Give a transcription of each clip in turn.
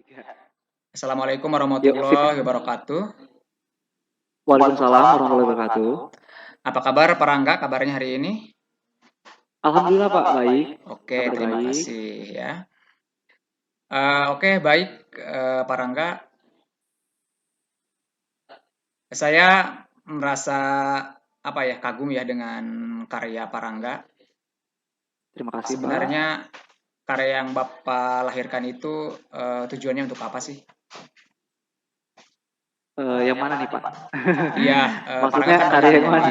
Assalamualaikum Yuk, sip. warahmatullahi wabarakatuh. Waalaikumsalam warahmatullahi wabarakatuh. Apa kabar Pak Rangga, kabarnya hari ini? Alhamdulillah Pak, baik. Oke, Kabar terima baik. kasih ya. Oke, baik Pak Rangga. Saya merasa kagum ya dengan karya Pak Rangga. Terima kasih Pak. Sebenarnya karya yang Bapak lahirkan itu tujuannya untuk apa sih? Yang mana nih Pak? Iya, Pak Rangga Maksudnya kan banyak karya yang mana?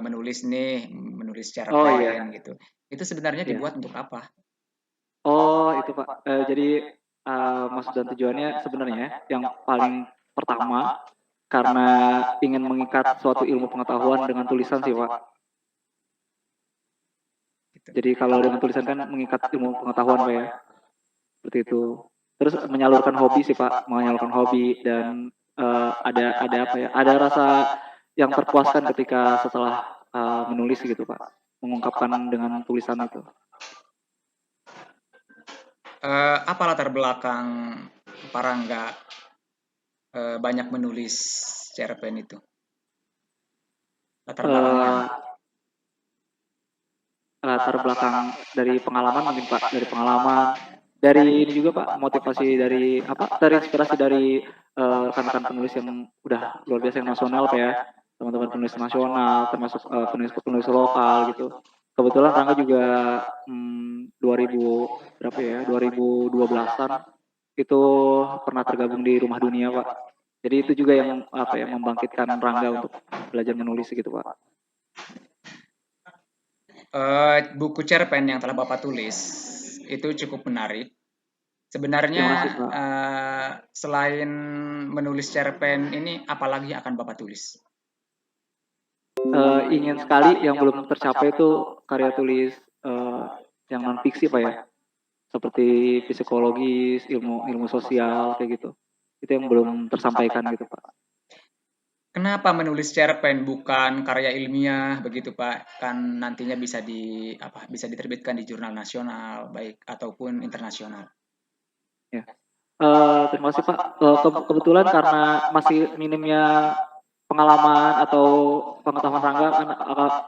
menulis Oh cerpen iya. gitu. Itu sebenarnya Iya. dibuat untuk apa? Oh itu Pak. Jadi maksud dan tujuannya sebenarnya yang paling pertama karena ingin mengikat suatu ilmu pengetahuan dengan tulisan sih Pak. Gitu. Jadi kalau dengan tulisan kan mengikat ilmu pengetahuan Pak ya. Seperti itu. Terus menyalurkan hobi sih Pak, menyalurkan hobi dan ada apa ya? Ada rasa yang terpuaskan ketika setelah menulis gitu Pak, mengungkapkan dengan tulisan itu. Apa latar belakang Pak Rangga banyak menulis cerpen itu? Latar belakangnya Eh, apa? Latar belakang dari pengalaman mungkin Pak, dari pengalaman, dari ini juga Pak, motivasi dari apa? Terinspirasi dari rekan-rekan penulis yang udah luar biasa yang nasional Pak ya, teman-teman penulis nasional, termasuk penulis-penulis lokal gitu. Kebetulan Rangga juga 2000 berapa ya, 2012-an itu pernah tergabung di Rumah Dunia Pak. Jadi itu juga yang apa ya membangkitkan Rangga untuk belajar menulis gitu Pak. Buku cerpen yang telah Bapak tulis itu cukup menarik. Sebenarnya Terima kasih Pak. selain menulis cerpen ini, apalagi yang akan Bapak tulis? Ingin sekali yang belum tercapai itu karya tulis uh, yang non fiksi Pak ya, seperti psikologis, ilmu ilmu sosial kayak gitu. Itu yang belum tersampaikan gitu Pak. Kenapa menulis cerpen bukan karya ilmiah begitu Pak? Kan nantinya bisa diterbitkan di jurnal nasional baik ataupun internasional. Ya. Terima kasih Pak. Kebetulan karena masih minimnya pengalaman atau pengetahuan Rangga kan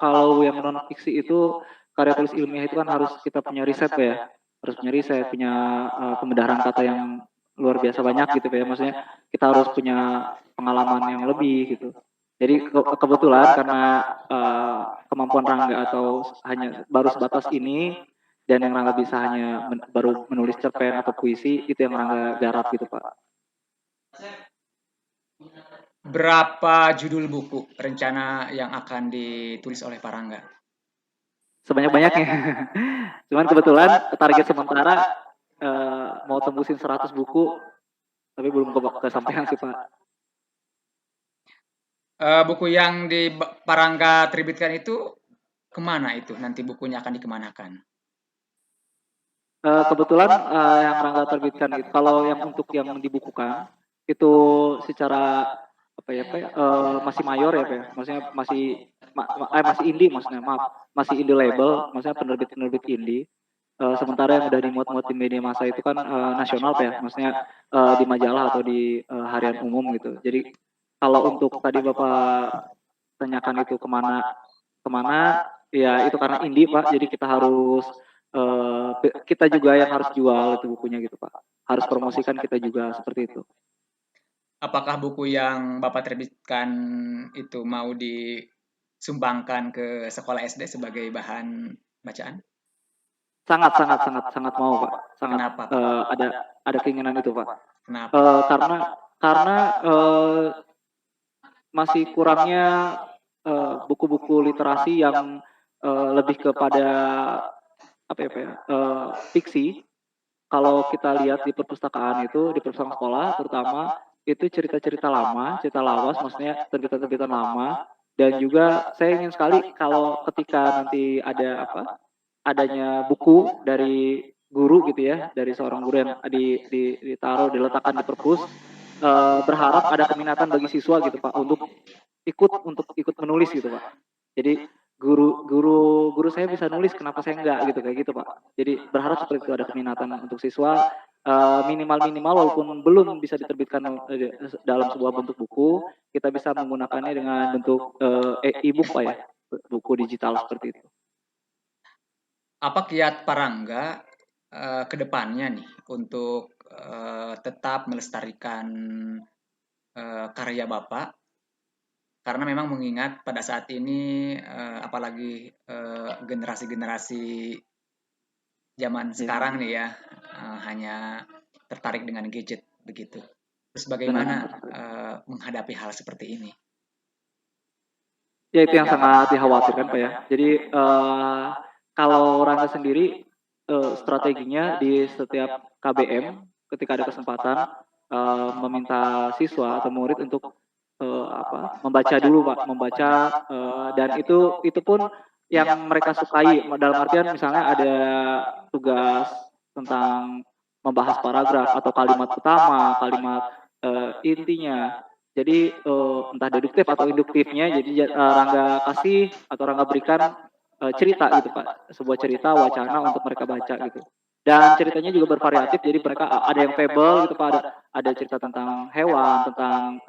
kalau yang non fiksi itu karya tulis ilmiah itu kan harus kita punya riset Pak ya, harus punya riset, punya pembedahan kata yang luar biasa banyak gitu Pak ya. Maksudnya kita harus punya pengalaman yang lebih gitu. Jadi kebetulan karena kemampuan Rangga atau hanya baru sebatas ini dan yang Rangga bisa hanya baru menulis cerpen atau puisi itu yang Rangga garap gitu Pak. Berapa judul buku rencana yang akan ditulis oleh Pak Rangga? Sebanyak-banyaknya. Cuman kebetulan target sementara mau tembusin 100 buku tapi belum kesampaian sih Pak. Buku yang di Pak Rangga terbitkan itu kemana itu? Nanti bukunya akan dikemanakan? Kebetulan yang Rangga terbitkan itu kalau yang untuk yang dibukukan itu secara apa ya Pak, masih mayor ya Pak ya. Maksudnya masih indie maksudnya maaf, masih indie label, maksudnya penerbit-penerbit indie. Sementara yang udah dimuat-muat di media massa itu kan nasional Pak ya, maksudnya di majalah atau di harian umum gitu. Jadi kalau untuk tadi Bapak tanyakan itu kemana kemana ya itu karena indie Pak, jadi kita harus kita juga yang harus jual itu bukunya gitu Pak, harus promosikan kita juga seperti itu. Apakah buku yang Bapak terbitkan itu mau disumbangkan ke sekolah SD sebagai bahan bacaan? Sangat sangat sangat sangat mau Pak, sangat Kenapa Pak? ada keinginan itu Pak. Kenapa? Karena masih kurangnya buku-buku literasi yang lebih kepada apa ya Pak ya, fiksi. Kalau kita lihat di perpustakaan itu, di perpustakaan sekolah terutama, itu cerita-cerita lama, cerita lawas, maksudnya terbitan-terbitan lama. Dan juga saya ingin sekali kalau ketika nanti ada apa, adanya buku dari guru gitu ya, dari seorang guru yang ditaruh, diletakkan di perpus, berharap ada keminatan bagi siswa gitu Pak, untuk ikut menulis gitu Pak. Jadi guru saya bisa nulis, kenapa saya enggak gitu kayak gitu Pak. Jadi berharap seperti itu ada keminatan untuk siswa minimal-minimal walaupun belum bisa diterbitkan dalam sebuah bentuk buku, kita bisa menggunakannya dengan bentuk e-book Pak ya, buku digital seperti itu. Apa kiat Parangga ke depannya nih untuk tetap melestarikan karya Bapak? Karena memang mengingat pada saat ini apalagi generasi-generasi zaman Ya, sekarang nih ya hanya tertarik dengan gadget begitu. Terus bagaimana benar. menghadapi hal seperti ini? Ya itu yang sangat dikhawatirkan Pak ya. Jadi kalau Rangga sendiri strateginya di setiap KBM ketika ada kesempatan meminta siswa atau murid untuk membaca dulu Pak, membaca dan itu pun yang mereka sukai dalam artian misalnya ada tugas tentang membahas paragraf atau kalimat utama, kalimat intinya. Jadi entah deduktif atau induktifnya, jadi Rangga kasih atau Rangga berikan cerita gitu Pak, sebuah cerita wacana untuk mereka baca gitu. Dan ceritanya juga bervariatif, jadi mereka ada yang fable gitu Pak, ada cerita tentang hewan, tentang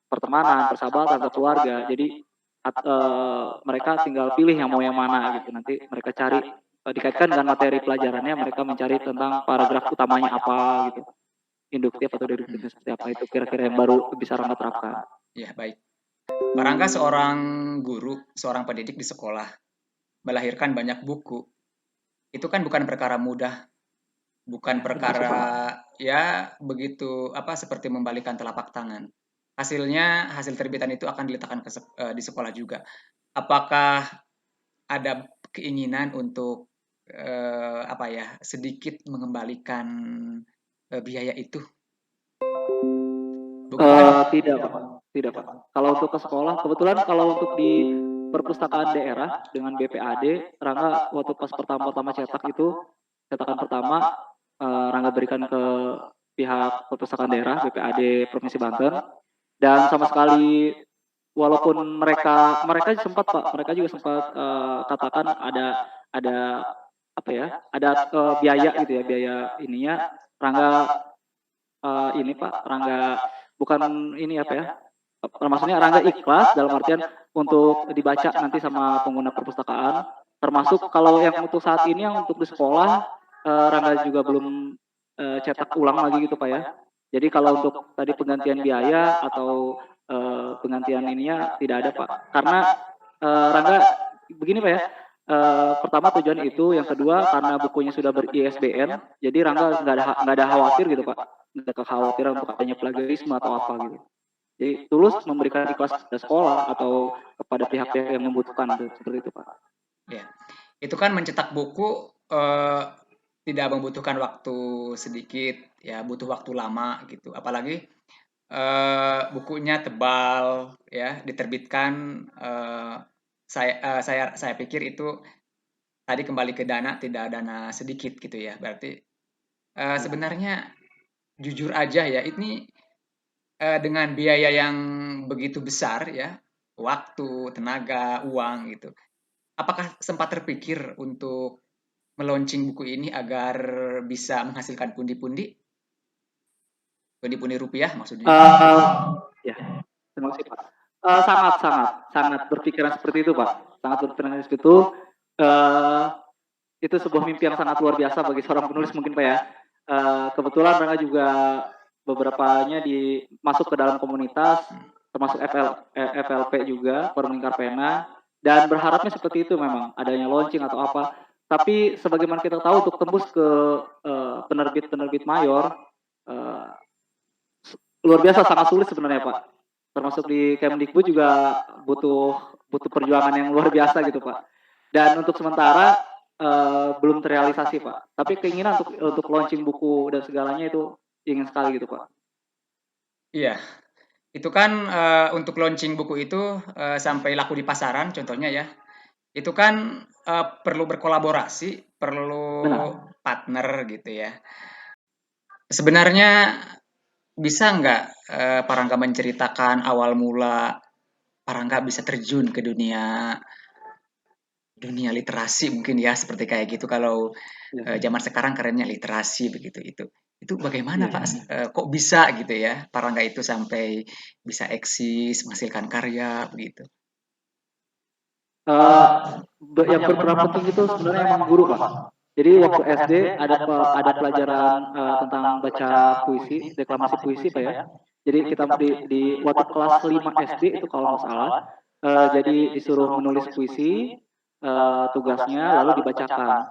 pertemanan, persahabatan atau keluarga. Jadi mereka tinggal pilih yang mana gitu. Nanti mereka cari dikaitkan dengan materi pelajarannya, mereka mencari tentang paragraf utamanya apa gitu, induktif atau deduktifnya seperti apa, itu kira-kira yang baru bisa Rangga terapkan. Ya, baik. Pak Rangga seorang guru, seorang pendidik di sekolah, melahirkan banyak buku. Itu kan bukan perkara mudah, bukan Betul sih Pak. perkara ya begitu apa seperti membalikan telapak tangan. Hasilnya, hasil terbitan itu akan diletakkan di sekolah juga. Apakah ada keinginan untuk apa ya, sedikit mengembalikan biaya itu? Buku kan Tidak Pak, tidak Pak. Kalau untuk ke sekolah, kebetulan kalau untuk di perpustakaan daerah dengan BPAD, Rangga waktu pas pertama-tama cetak itu, cetakan pertama Rangga berikan ke pihak perpustakaan daerah BPAD Provinsi Banten, dan sama sekali walaupun mereka sempat Pak, mereka juga sempat katakan ada apa ya, ada biaya gitu ya, biaya ininya Rangga ini Pak, Rangga bukan ini apa ya, maksudnya Rangga ikhlas dalam artian untuk dibaca nanti sama pengguna perpustakaan, termasuk kalau yang untuk saat ini yang untuk di sekolah Rangga juga belum cetak ulang lagi gitu Pak ya. Jadi kalau untuk tadi penggantian biaya atau penggantian ininya tidak ada Pak, karena Rangga begini Pak ya. Pertama tujuan itu, yang kedua karena bukunya sudah ber-ISBN, jadi Rangga nggak ada khawatir gitu Pak, nggak ada kekhawatiran untuk adanya plagiarisme atau apa gitu. Jadi tulus memberikan ikhlas kepada sekolah atau kepada pihak-pihak yang membutuhkan seperti itu Pak. ya. Itu kan mencetak buku tidak membutuhkan waktu sedikit, ya butuh waktu lama gitu. Apalagi bukunya tebal, ya diterbitkan. Saya pikir itu tadi kembali ke dana, tidak dana sedikit gitu ya. Berarti sebenarnya jujur aja ya, ini dengan biaya yang begitu besar ya, waktu, tenaga, uang gitu. Apakah sempat terpikir untuk melaunching buku ini agar bisa menghasilkan pundi-pundi, pundi-pundi rupiah maksudnya? Ya, terima kasih Pak. Sangat sangat sangat berpikiran seperti itu Pak, sangat berpikiran seperti itu. Uh, itu sebuah mimpi yang sangat luar biasa bagi seorang penulis mungkin Pak ya. Kebetulan Rangga juga beberapanya masuk ke dalam komunitas, termasuk FLP juga, Forum Lingkar Pena, dan berharapnya seperti itu memang, adanya launching atau apa. Tapi sebagaimana kita tahu untuk tembus ke penerbit-penerbit mayor, eh, luar biasa sangat sulit sebenarnya Pak. Termasuk di Kemdikbud juga butuh butuh perjuangan yang luar biasa gitu Pak. Dan untuk sementara belum terrealisasi Pak. Tapi keinginan untuk launching buku dan segalanya itu ingin sekali gitu Pak. Iya, itu kan untuk launching buku itu sampai laku di pasaran contohnya ya, itu kan perlu berkolaborasi, perlu Benar. partner gitu ya. Sebenarnya bisa nggak Pak Rangga menceritakan awal mula Pak Rangga bisa terjun ke dunia dunia literasi mungkin ya seperti kayak gitu kalau Ya. zaman sekarang kerennya literasi begitu itu. Itu bagaimana Iya, Pak, iya. kok bisa gitu ya, Pak Rangga itu sampai bisa eksis, menghasilkan karya begitu? Eee, yang berperan penting itu sebenarnya emang guru, Pak. Jadi waktu SD ada pelajaran, tentang baca puisi, deklamasi puisi, Pak, ya. Jadi kita di waktu kelas 5 SD itu kalau nggak salah, jadi disuruh menulis puisi, tugasnya lalu dibacakan.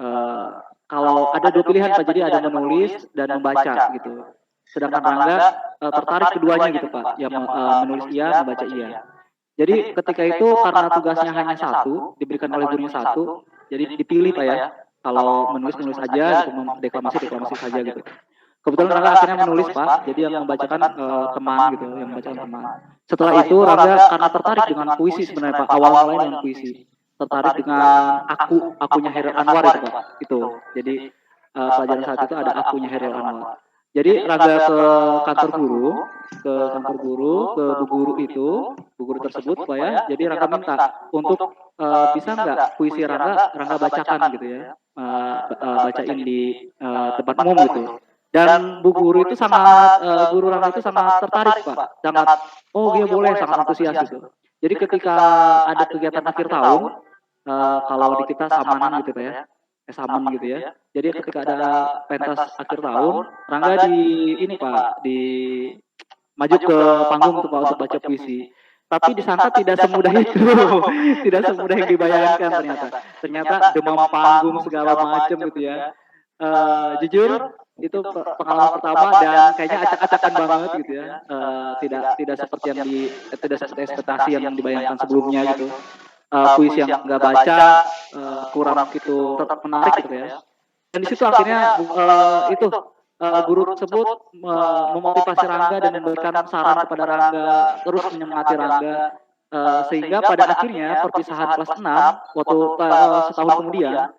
Eee, Kalau ada 2 pilihan, Pak, jadi ada menulis dan membaca gitu. Sedangkan Rangga, tertarik keduanya gitu, Pak, ya menulis iya, membaca iya. Jadi ketika itu karena tugasnya hanya satu, diberikan oleh gurunya satu, jadi dipilih Pak ya. Kalau menulis menulis aja gitu, deklamasi deklamasi saja gitu. Kebetulan Rangga akhirnya menulis Pak, jadi yang membacakan teman gitu, yang membacakan teman. Setelah itu Rangga karena tertarik dengan puisi sebenarnya Pak, awal mulanya dengan puisi. Tertarik dengan akunya Hairil Anwar itu Pak, itu. Jadi pelajaran saat itu ada akunya Hairil Anwar. Jadi Rangga ke bu guru itu, bu guru tersebut Pak ya. Jadi Rangga minta untuk bisa nggak puisi Rangga bacakan gitu ya, bacain di depan umum gitu. Dan bu guru itu sangat guru Rangga itu sangat tertarik Pak, sangat oh dia boleh sangat antusias gitu. Jadi ketika ada kegiatan akhir tahun, kalau di kita samanan gitu Pak ya, saman gitu ya. Jadi ketika ada pentas akhir tahun, Rangga di ini Pak, di maju ke panggung tuh Pak untuk baca puisi. Tapi disangka tidak semudah itu, tidak semudah yang dibayangkan ternyata. Ternyata demam panggung segala macam gitu ya. Jujur itu pengalaman pertama dan kayaknya acak-acakan banget gitu ya. Tidak tidak seperti yang tidak seperti ekspektasi yang dibayangkan sebelumnya gitu. Puisi yang nggak baca kurang begitu menarik gitu ya. Dan di situ akhirnya itu guru tersebut memotivasi Rangga dan memberikan saran kepada Rangga, terus menyemangati Rangga, sehingga pada akhirnya perpisahan kelas 6 waktu setahun kemudian,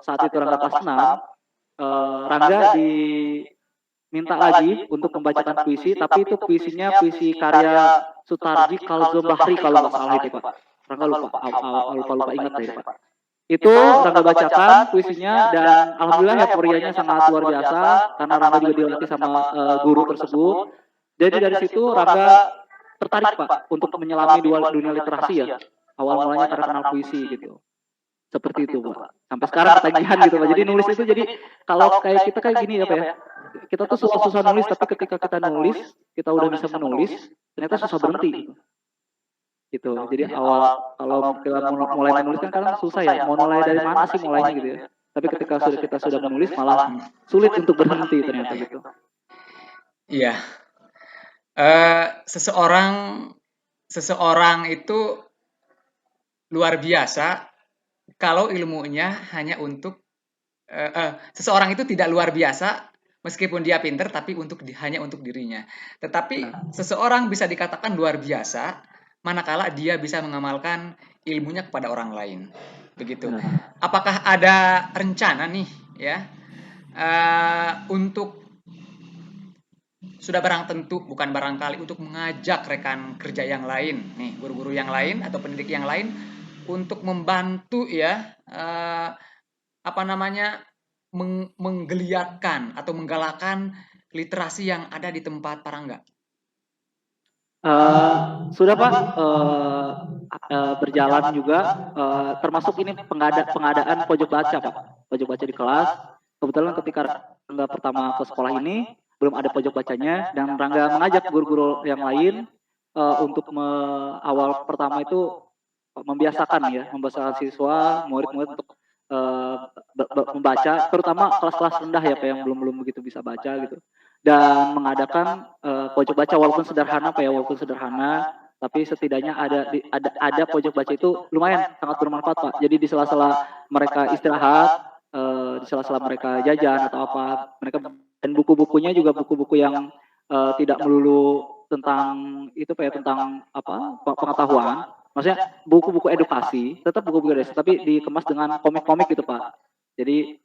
saat itu Rangga kelas 6, Rangga diminta lagi untuk membacakan puisi, tapi itu puisinya puisi karya Sutarji Kalzo Bahri kalau nggak salah itu Pak. Rangga lupa, lupa ingat deh Pak. Itu Rangga bacakan puisinya dan alhamdulillah euforianya sangat luar biasa karena Rangga juga dilatih sama guru tersebut. Jadi dari situ Rangga tertarik Pak untuk menyelami dunia literasi ya. Awal mulanya karena kenal puisi gitu. Seperti itu Pak. Sampai sekarang ketagihan gitu Pak. Jadi nulis itu jadi kalau kayak kita kayak gini ya Pak ya. Kita tuh susah-susah nulis tapi ketika kita nulis, kita udah bisa menulis, ternyata susah berhenti gitu. Gitu. Jadi awal kalau kita mulai menulis kan kadang susah ya, mau mulai dari mana sih mulainya gitu ya. Tapi ketika kita sudah menulis malah sulit untuk berhenti ternyata gitu. Iya, seseorang seseorang itu luar biasa kalau ilmunya hanya untuk seseorang itu tidak luar biasa meskipun dia pinter tapi hanya untuk dirinya. Tetapi Benar. seseorang bisa dikatakan luar biasa manakala dia bisa mengamalkan ilmunya kepada orang lain. Begitu. Benar. Apakah ada rencana nih ya untuk sudah barang tentu bukan barangkali untuk mengajak rekan kerja yang lain nih guru-guru yang lain atau pendidik yang lain untuk membantu ya apa namanya menggeliatkan atau menggalakkan literasi yang ada di tempat Parangga. Sudah Pak, berjalan juga, termasuk ini pengadaan pojok baca Pak, pojok baca di kelas. Kebetulan ketika Rangga pertama ke sekolah ini belum ada pojok bacanya dan Rangga mengajak guru-guru yang lain untuk awal pertama itu membiasakan ya, membiasakan siswa, murid-murid untuk membaca, terutama kelas-kelas rendah ya Pak yang belum belum begitu bisa baca gitu. Dan mengadakan pojok baca walaupun sederhana Pak ya, walaupun sederhana, tapi setidaknya ada pojok baca itu lumayan sangat bermanfaat Pak. Jadi di sela-sela mereka istirahat, di sela-sela mereka jajan atau apa, mereka dan buku-bukunya juga buku-buku yang tidak melulu tentang itu Pak ya, tentang apa pengetahuan. Maksudnya buku-buku edukasi, tetap buku-buku edukasi, tapi dikemas dengan komik-komik gitu Pak. Jadi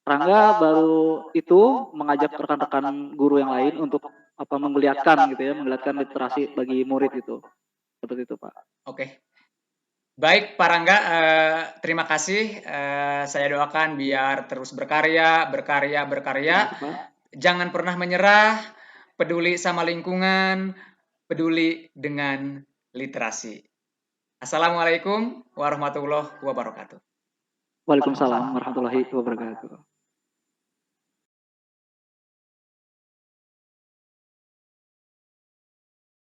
Rangga baru itu mengajak rekan-rekan guru yang lain untuk apa menggeliatkan gitu ya, menggeliatkan literasi bagi murid itu. Seperti itu Pak. Oke. Baik Pak Rangga, terima kasih, saya doakan biar terus berkarya berkarya Terima berkarya, kasih, Pak. jangan pernah menyerah, peduli sama lingkungan, peduli dengan literasi. Assalamualaikum warahmatullahi wabarakatuh. Waalaikumsalam warahmatullahi wabarakatuh.